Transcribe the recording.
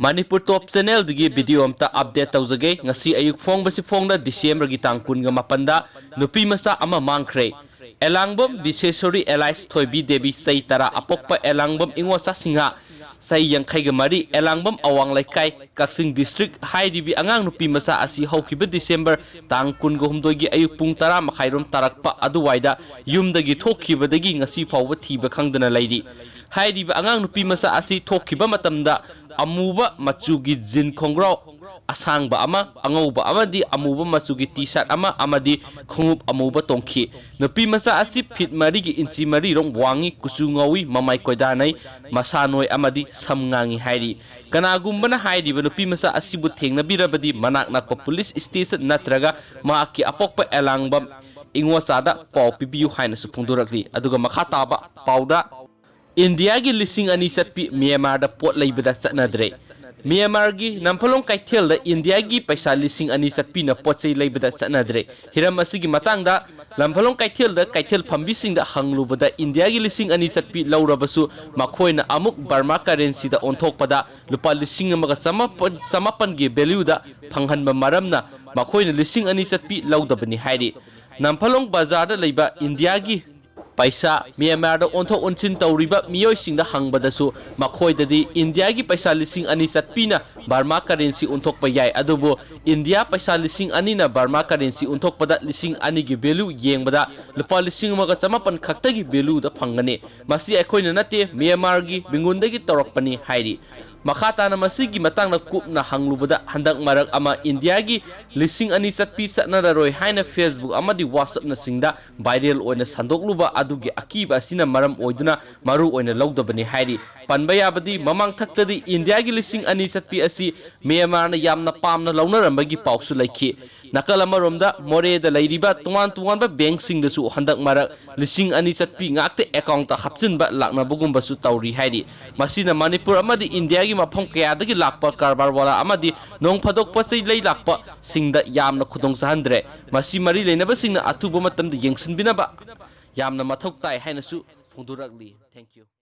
Manipur Top Channel digi video amta update tawjage ngasi ayuk fongbasi fongda December gi tang 18 Nupimacha ama mangkhre elangbom Bisesori Elias Thoibi Devi Sai Tara apokpa elangbom ingosa singha Sai Yankhaiga Mari elangbom awang laikai Kaksing District Haidibi angang Nupimacha asi haukiba December tang 18 gi ayuk pung 10 makhairom tarakpa aduwaida yumdagi thokhibadagi ngasi fawba thiba khangdana lairi Haidibi angang Nupimacha asi thokhiba matamda amuba machugi jin khongrau asangba ama angauba amadi amuba machugi t-shirt ama amadi khungup amuba tongkhi Nupimacha asi fit mari gi inchi mari rong wangi kuchu ngawi mamai koidanai masanoi amadi samngangi hairi kanagumbana hairiba Nupimacha asibu thengnabirabadi manak nakpa police station natraga maaki apokpa elangbam ingwachada paw pibiu haina su phungdurakli aduga makha taba pawda India gi lising ani chatpi Myanmar da pot leibada Chatnadre Myanmar gi namphalong kaithel da India gi paisa lising ani chatpi na potchei leibada Chatnadre hiram asigi matangda lamphalong kaithel da kaithel phambising da hanglubada India gi lising ani chatpi laurabasu makhoina amuk Burma currency da onthokpada lupa lising amaga samapan gi value da phanghanba maramna makhoina lising ani chatpi laudabani hairi namphalong bazar da leiba India gi paisa Myanmar da onthok onchin tawriba miyoi singda hangbadasu makhoidadi India gi paisa lising ani chatpina Burma currency onthokpa yai adubu India paisa lising ani na Burma currency onthokpada lising ani gi value yengbada lupa lising amaga samapan khaktagi value da phangani masi aikhoina nate Myanmar gi bingundagi tawrakpani hairi Makhatana masigi matangna kupna hanglubada handak marak ama India gi lising ani chatpi Chatnararoi haina Facebook amadi WhatsApp na singda viral oina sandokluba adugi akiba asina maram oiduna maru oina lawdabani hairi panba yabadi mamang thaktadi India gi lising ani chatpi asi Myanmar na yamna pamna lawnarambagi pawsu laikhi nakal amaromda more da lairiba tuwan ba bank singda su handak marak lising ani chatpi ngakte account ta hapchinba lakna bugumba su tawri hairi masina Manipur amadi India gi mafam kayadagi lakpa karbar wala amadi nong phadok pasai lei lakpa singda yamna khudong sahandre masi mari leinaba singna atuba matamda yengsinbinaba yamna mathok tai haina su phungdurakli thank you